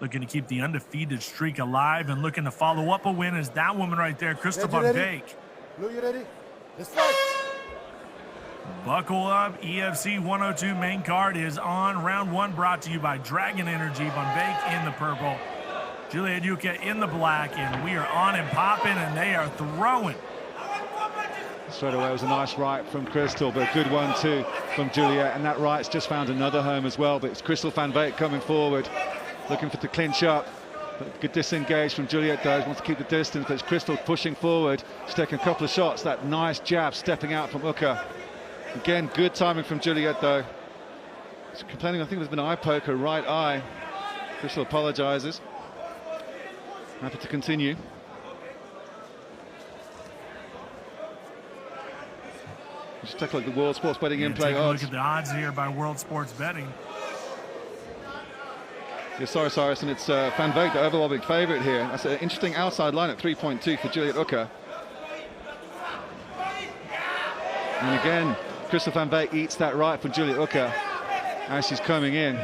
looking to keep the undefeated streak alive and looking to follow up a win is that woman right there, Crystal Van Veek. Blue, you ready? Let's fight. Buckle up. EFC 102 main card is on. Round one brought to you by Dragon Energy. Van Veek in the purple, Juliet Ukah in the black, and we are on and popping, and they are throwing. Straight away, it was a nice right from Crystal, but a good one too from Juliet, and that right's just found another home as well. But it's Crystal Van Veek coming forward, looking for to clinch up. But good disengage from Juliet though, wants to keep the distance, but it's Crystal pushing forward. She's taking a couple of shots, that nice jab stepping out from Ukah. Again, good timing from Juliet though. She's complaining, I think there's been an eye poke, her right eye. Crystal apologises. Happy to continue. Just take a look at the World Sports Betting in-play odds. Look at the odds here by World Sports Betting. Yeah, sorry, Cyrus, and it's Van Veek, the overwhelming favourite here. That's an interesting outside line at 3.2 for Juliet Ukah. And again, Crystal Van Veek eats that right from Juliet Ukah as she's coming in.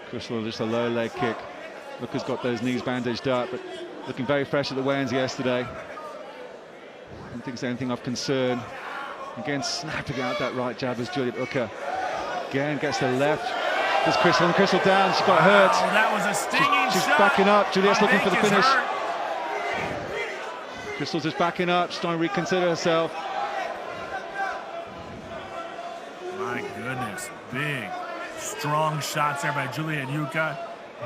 Crystal just a low leg kick. Ukah's got those knees bandaged up, but looking very fresh at the weigh-ins yesterday. I don't think there's anything of concern. Again, snapping out that right jab as Juliet Ukah. Again, gets the left. There's Crystal, and Crystal down. She got hurt. Oh, that was a stinging she's shot. Backing up. Juliet's looking for the finish. Hurt. Crystal's just backing up. She's trying to reconsider herself. My goodness. Big, strong shots there by Juliet Ukah.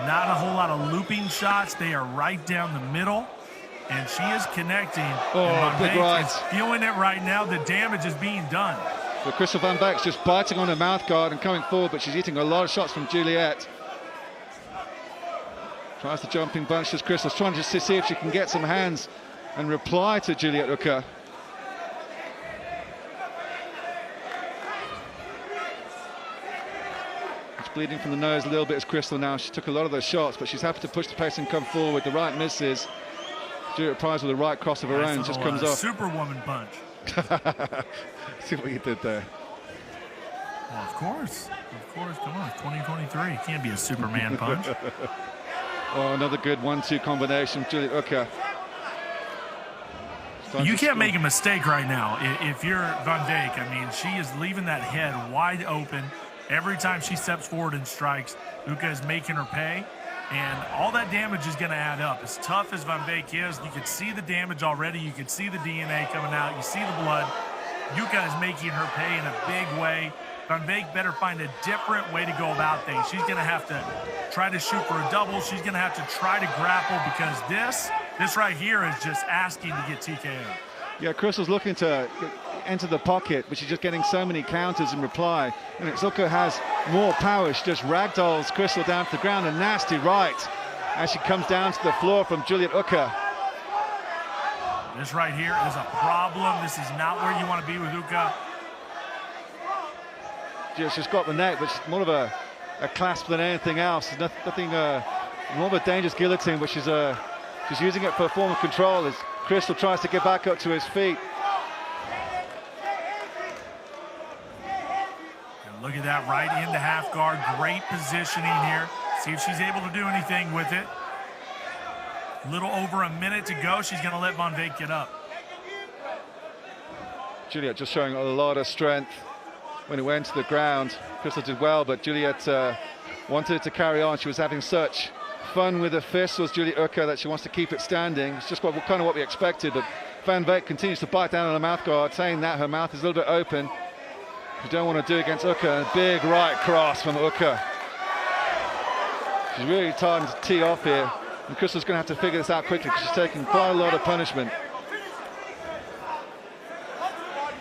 Not a whole lot of looping shots. They are right down the middle. And she is connecting. Oh, big right. Is feeling it right now. The damage is being done. But Crystal Van Veek's just biting on her mouth guard and coming forward, but she's eating a lot of shots from Juliet. Tries the jumping bunch as Crystal's trying just to see if she can get some hands and reply to Juliet Ukah. She's bleeding from the nose a little bit as Crystal now. She took a lot of those shots, but she's happy to push the pace and come forward. The right misses. Juliet Price with a right cross of her own, just comes off. Superwoman punch. See what you did there. Well, of course, come on, 2023, can't be a Superman punch. Oh, another good 1-2 combination, Juliet Ukah. You can't make a mistake right now. If you're Van Veek, I mean, she is leaving that head wide open. Every time she steps forward and strikes, Ukah is making her pay. And all that damage is going to add up. As tough as Van Veek is, you can see the damage already. You can see the DNA coming out. You see the blood. Ukah is making her pay in a big way. Van Veek better find a different way to go about things. She's going to have to try to shoot for a double. She's going to have to try to grapple because this right here is just asking to get TKO. Yeah, Crystal's looking to enter the pocket, but she's just getting so many counters in reply. And Ukah has more power. She just ragdolls Crystal down to the ground. A nasty right as she comes down to the floor from Juliet Ukah. This right here is a problem. This is not where you want to be with Ukah. Yeah, she's got the neck, but she's more of a clasp than anything else. There's nothing more of a dangerous guillotine, but she's using it for a form of control as Crystal tries to get back up to his feet. And look at that, right into half guard. Great positioning here. See if she's able to do anything with it. A little over a minute to go. She's going to let Van Veek get up. Juliet just showing a lot of strength when it went to the ground. Crystal did well, but Juliet wanted it to carry on. She was having such fun with the fists, was Juliet Ukah, that she wants to keep it standing. It's just kind of what we expected, but Van Veek continues to bite down on her mouth guard, saying that her mouth is a little bit open. You don't want to do against Ukah. A big right cross from Ukah. She's really time to tee off here, and Crystal's going to have to figure this out quickly because she's taking quite a lot of punishment.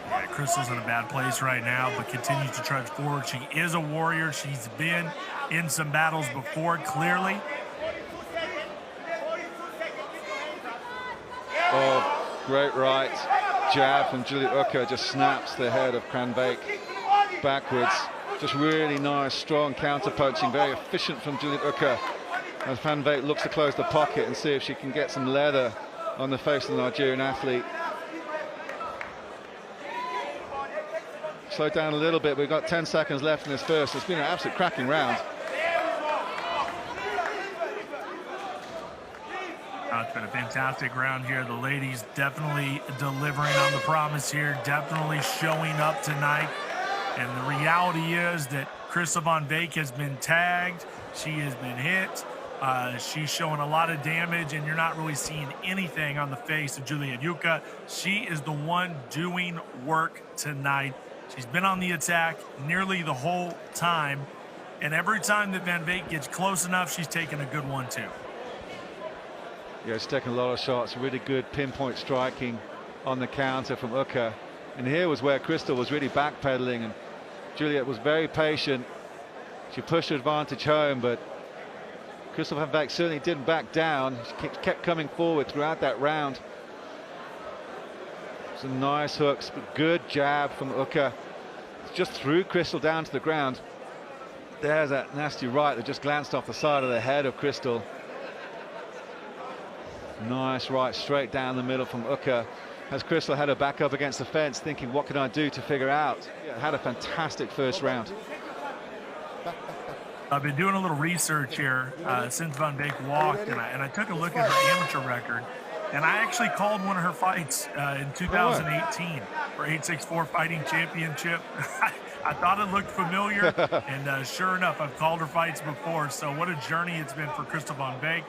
Yeah, Crystal's in a bad place right now, but continues to trudge forward. She is a warrior. She's been in some battles before, clearly. Oh, great right jab from Juliet Ukah, just snaps the head of Van Veek backwards. Just really nice, strong counter punching, very efficient from Juliet Ukah. As Van Veek looks to close the pocket and see if she can get some leather on the face of the Nigerian athlete. Slow down a little bit, we've got 10 seconds left in this first. It's been an absolute cracking round. It's been a fantastic round here. The ladies definitely delivering on the promise here, definitely showing up tonight. And the reality is that Crystal Van Veek has been tagged. She has been hit. She's showing a lot of damage, and you're not really seeing anything on the face of Juliet Ukah. She is the one doing work tonight. She's been on the attack nearly the whole time. And every time that Van Veek gets close enough, she's taking a good one, too. Yeah, she's taking a lot of shots. Really good pinpoint striking on the counter from Ukah. And here was where Crystal was really backpedaling, and Juliet was very patient. She pushed her advantage home, but Crystal Van Veek certainly didn't back down. She kept coming forward throughout that round. Some nice hooks, but good jab from Ukah. Just threw Crystal down to the ground. There's that nasty right that just glanced off the side of the head of Crystal. Nice right straight down the middle from Ukah. As Crystal had her back up against the fence, thinking, what can I do to figure out? Yeah, had a fantastic first round. I've been doing a little research here since Van Veek walked, and I took a look at her amateur record, and I actually called one of her fights in 2018 for 864 Fighting Championship. I thought it looked familiar, and sure enough, I've called her fights before. So what a journey it's been for Crystal Van Veek.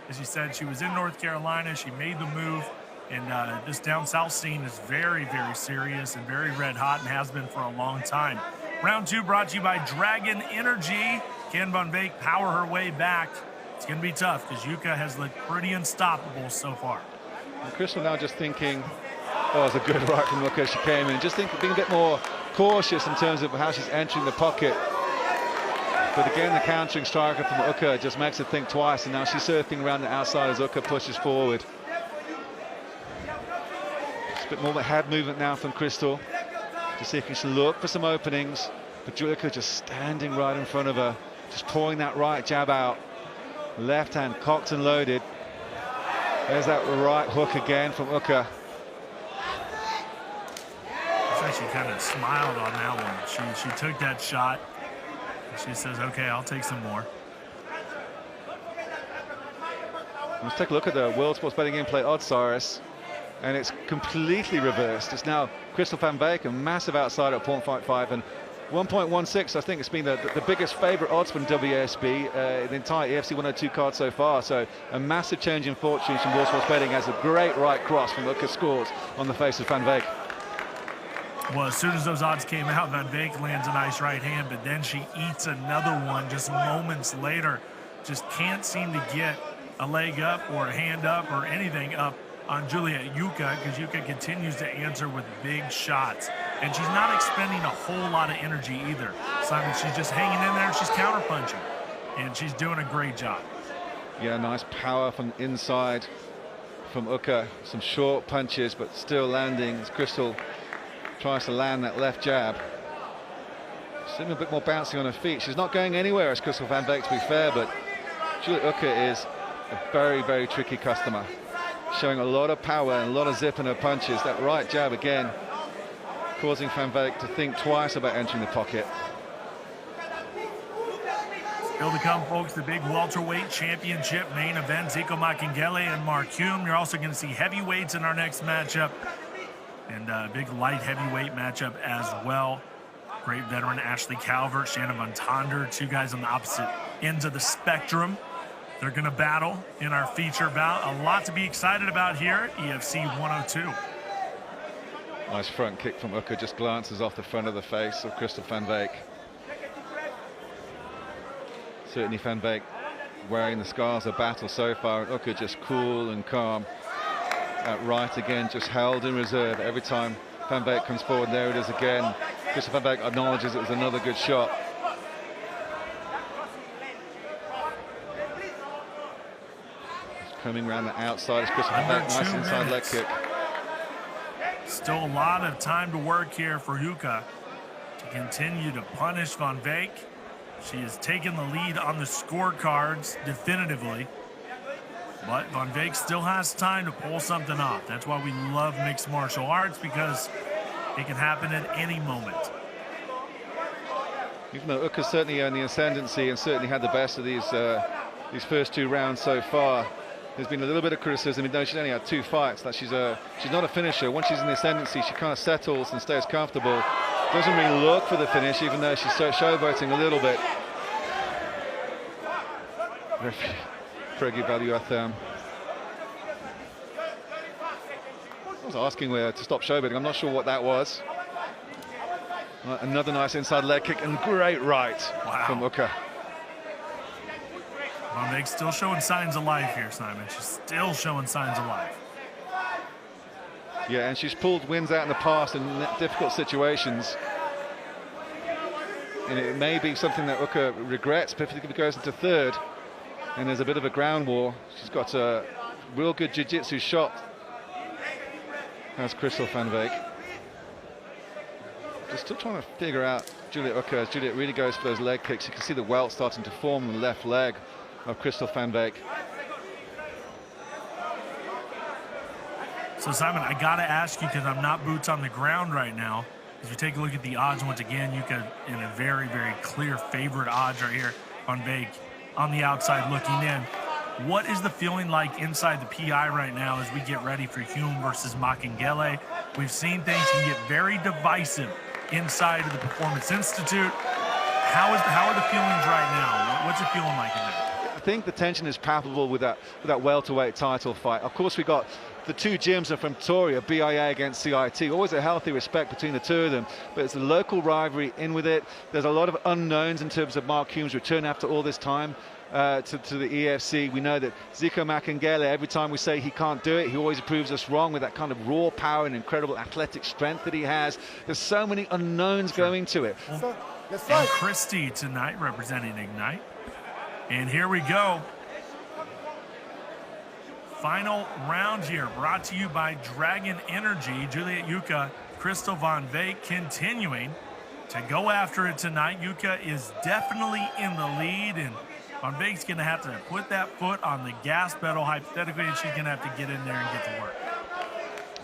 As you said, she was in North Carolina. She made the move, and this down south scene is very, very serious and very red hot, and has been for a long time. Round two brought to you by Dragon Energy. Can Van Veek power her way back? It's going to be tough because Ukah has looked pretty unstoppable so far. And Crystal now just thinking, oh, it's a good right from Ukah. She came in, just being a bit more cautious in terms of how she's entering the pocket. But again, the countering striker from Ukah just makes her think twice, and now she's surfing around the outside as Ukah pushes forward. Just a bit more of a head movement now from Crystal to see if she can look for some openings. But Juliet Ukah just standing right in front of her, just pouring that right jab out. Left hand cocked and loaded. There's that right hook again from Ukah. She kind of smiled on that one. She took that shot. She says, okay, I'll take some more. Let's take a look at the World Sports Betting In-Play odds, Cyrus, and it's completely reversed. It's now Crystal Van Veek, a massive outsider at 0.55, and 1.16. I think it's been the biggest favourite odds from WSB, the entire EFC 102 card so far. So a massive change in fortunes from World Sports Betting as a great right cross from Ukah scores on the face of Van Veek. Well, as soon as those odds came out, Van Veek lands a nice right hand, but then she eats another one just moments later. Just can't seem to get a leg up or a hand up or anything up on Juliet Ukah, because Ukah continues to answer with big shots. And she's not expending a whole lot of energy either. Simon, she's just hanging in there. She's counterpunching, and she's doing a great job. Yeah, nice power from inside from Ukah. Some short punches, but still landing as Crystal tries to land that left jab. Seeming a bit more bouncing on her feet. She's not going anywhere as Crystal Van Veek, to be fair, but Juliet Ukah is a very, very tricky customer. Showing a lot of power and a lot of zip in her punches. That right jab again, causing Van Veek to think twice about entering the pocket. Still to come, folks, the big welterweight championship main event. Zico Makengele and Mark Hume. You're also going to see heavyweights in our next matchup. And a big light heavyweight matchup as well. Great veteran Ashley Calvert, Shannon Von Tonder, two guys on the opposite ends of the spectrum. They're going to battle in our feature bout. A lot to be excited about here at EFC 102. Nice front kick from Ukah, just glances off the front of the face of Crystal Van Veek. Certainly Van Veek wearing the scars of battle so far, and Ukah just cool and calm. That right again, just held in reserve every time Van Veek comes forward. There it is again. Crystal Van Veek acknowledges it was another good shot. Coming around the outside, Crystal Van Veek, nice inside leg kick. Still a lot of time to work here for Ukah to continue to punish Van Veek. She has taken the lead on the scorecards definitively. But Van Veek still has time to pull something off. That's why we love mixed martial arts, because it can happen at any moment. Even though Ukah certainly owned the ascendancy and certainly had the best of these first two rounds so far, there's been a little bit of criticism, even though she's only had 2 fights, that she's not a finisher. Once she's in the ascendancy, she kind of settles and stays comfortable. Doesn't really look for the finish, even though she's showboating a little bit. Pregi Valuatham. I was asking her to stop showboating. I'm not sure what that was. Another nice inside leg kick and great right from Ukah. Van Beek's still showing signs of life here, Simon. She's still showing signs of life. Yeah, and she's pulled wins out in the past in difficult situations. And it may be something that Ukah regrets, particularly if it goes into third. And there's a bit of a ground war. She's got a real good jiu-jitsu shot. That's Christel van Veek. Just still trying to figure out Juliet Ukah. As Juliet really goes for those leg kicks. You can see the welt starting to form on the left leg of Christel van Veek. So Simon, I gotta ask you, because I'm not boots on the ground right now, as we take a look at the odds once again, Ukah in a very, very clear favorite odds right here. Van Veek on the outside looking in. What is the feeling like inside the PI right now as we get ready for Hume versus Makengele? We've seen things can get very divisive inside of the Performance Institute. How are the feelings right now? What's it feeling like in there? I think the tension is palpable with that welterweight title fight. Of course, we got the two gyms are from Victoria, BIA against CIT. Always a healthy respect between the two of them, but it's a local rivalry in with it. There's a lot of unknowns in terms of Mark Hume's return after all this time to the EFC. We know that Zico Makengele, every time we say he can't do it, he always proves us wrong with that kind of raw power and incredible athletic strength that he has. There's so many unknowns going to it. And Christie tonight representing Ignite. And here we go. Final round here, brought to you by Dragon Energy. Juliet Ukah, Christel van Veek continuing to go after it tonight. Ukah is definitely in the lead, and Van Veek's going to have to put that foot on the gas pedal, hypothetically, and she's going to have to get in there and get to work.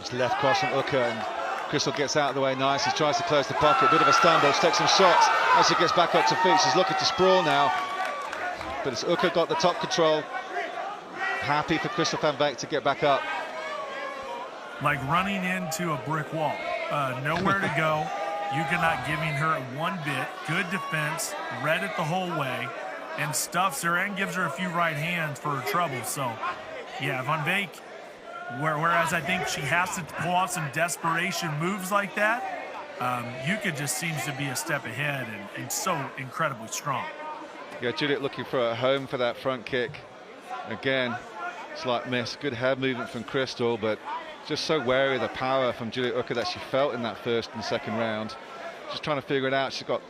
It's left cross from Ukah, and Christel gets out of the way nice. He tries to close the pocket, bit of a stumble, she takes some shots. As she gets back up to feet, she's looking to sprawl now. But it's Ukah got the top control. Happy for Christel van Veek to get back up. Like running into a brick wall. Nowhere to go. Ukah not giving her one bit. Good defense. Read it the whole way. And stuffs her and gives her a few right hands for her trouble. So, yeah, Van Veek, whereas I think she has to pull out some desperation moves like that, Ukah just seems to be a step ahead and so incredibly strong. Yeah, Juliet looking for a home for that front kick. Again, slight miss. Good head movement from Christel, but just so wary of the power from Juliet Ukah that she felt in that first and second round. Just trying to figure it out. She's got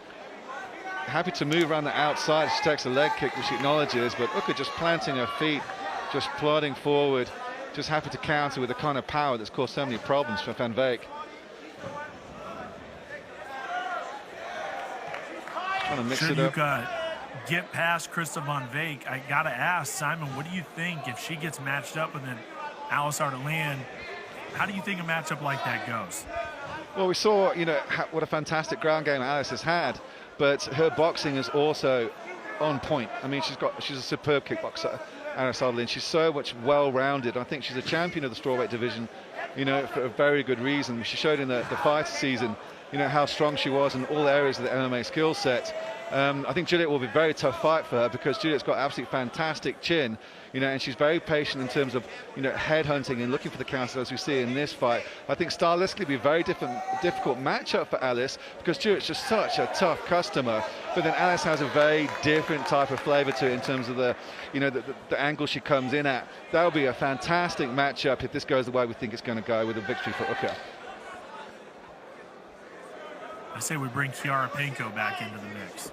happy to move around the outside. She takes a leg kick, which she acknowledges, but Ukah just planting her feet, just plodding forward, just happy to counter with the kind of power that's caused so many problems for Van Veek. Trying to mix it up. Get past Christel van Veek. I gotta ask Simon, what do you think if she gets matched up with an Alice Ardalan? How do you think a matchup like that goes? Well, we saw, you know, what a fantastic ground game Alice has had, but her boxing is also on point. I mean, she's a superb kickboxer, Alice Ardalan. She's so much well-rounded. I think she's a champion of the strawweight division, you know, for a very good reason. She showed in the fighter season, you know, how strong she was in all areas of the MMA skill set. I think Juliet will be a very tough fight for her because Juliet's got absolutely fantastic chin, you know, and she's very patient in terms of, you know, head hunting and looking for the counters as we see in this fight. I think stylistically it'll be a very difficult matchup for Alice because Juliet's just such a tough customer, but then Alice has a very different type of flavour to it in terms of the, you know, the angle she comes in at. That'll be a fantastic matchup if this goes the way we think it's going to go, with a victory for Ukah. I say we bring Kiara Penko back into the mix.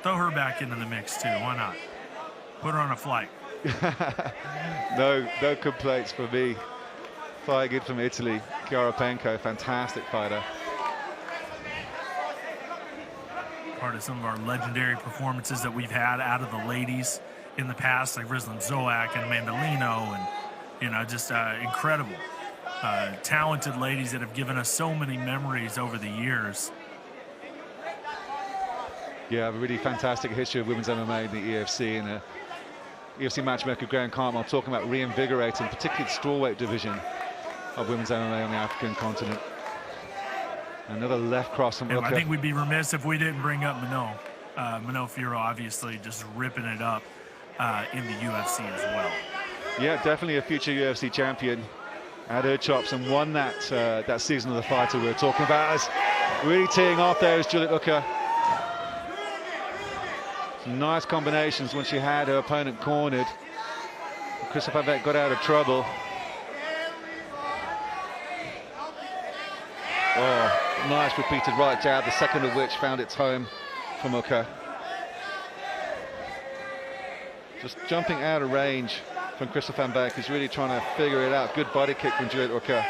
Throw her back into the mix too. Why not? Put her on a flight. No complaints for me. Fight good from Italy. Kiara Penko, fantastic fighter. Part of some of our legendary performances that we've had out of the ladies in the past, like Rizlan Zoak and Amanda Lino, and, you know, just incredible, talented ladies that have given us so many memories over the years. Yeah, a really fantastic history of women's MMA in the EFC, and UFC matchmaker Graham Cartmel talking about reinvigorating, particularly the strawweight division of women's MMA on the African continent. Another left cross from Ukah. I think we'd be remiss if we didn't bring up Manon. Manon Fiorot obviously just ripping it up in the UFC as well. Yeah, definitely a future UFC champion. Had her chops and won that that season of the fighter we were talking about. As really teeing off there is Juliet Ukah. Some nice combinations when she had her opponent cornered. Crystal Van Vleck got out of trouble. Oh, nice repeated right jab, the second of which found its home from Ukah. Just jumping out of range from Crystal Van Vleck. He's really trying to figure it out. Good body kick from Juliet Ukah.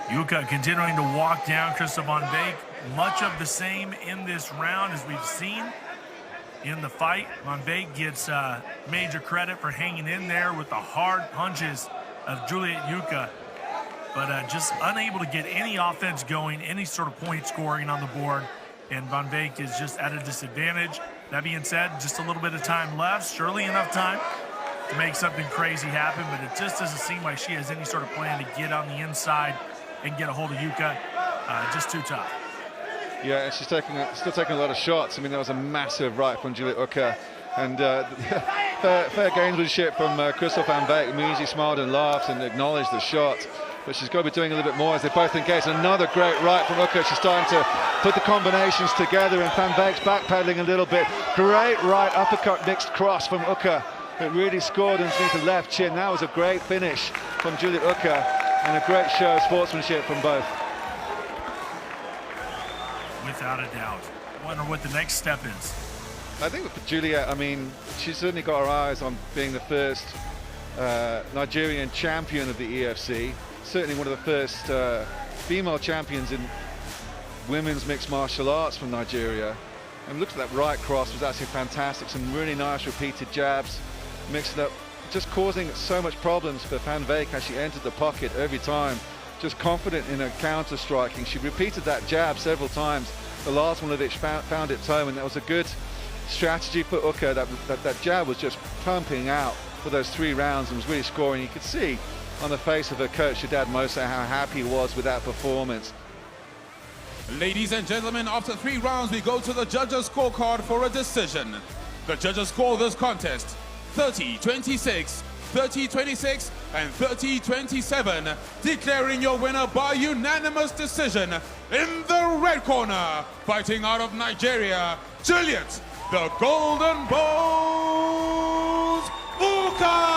Ukah continuing to walk down Crystal Van Vleck. Much of the same in this round as we've seen in the fight. Van Vleck gets major credit for hanging in there with the hard punches of Juliet Ukah, but just unable to get any offense going, any sort of point scoring on the board, and Van Vleck is just at a disadvantage. That being said, just a little bit of time left, surely enough time to make something crazy happen, but it just doesn't seem like she has any sort of plan to get on the inside and get a hold of Ukah. Just too tough. Yeah, and she's still taking a lot of shots. I mean, that was a massive right from Juliet Ukah, and fair gamesmanship from Crystal Van Vleck. Means smiled and laughed and acknowledged the shot, but she's got to be doing a little bit more as they both engage. Another great right from Ukah. She's starting to put the combinations together, and Van Vleck's backpedaling a little bit. Great right uppercut mixed cross from Ukah. It really scored underneath the left chin. That was a great finish from Juliet Ukah, and a great show of sportsmanship from both. Without a doubt. Wonder what the next step is. I think for Juliet, I mean, she's certainly got her eyes on being the first Nigerian champion of the EFC. Certainly one of the first female champions in women's mixed martial arts from Nigeria. And look at that right cross, was actually fantastic. Some really nice repeated jabs, mixed up, just causing so much problems for Van Vleck as she entered the pocket every time. Just confident in her counter striking. She repeated that jab several times. The last one of which found its home, and that was a good strategy for Ukah. That jab was just pumping out for those 3 rounds and was really scoring. You could see on the face of her coach, Shadad Mosa, how happy he was with that performance. Ladies and gentlemen, after 3 rounds, we go to the judges' scorecard for a decision. The judges score this contest 30-26, 30-26, and 30-27, declaring your winner by unanimous decision in the red corner, fighting out of Nigeria, Juliet, the Golden Balls Ukah!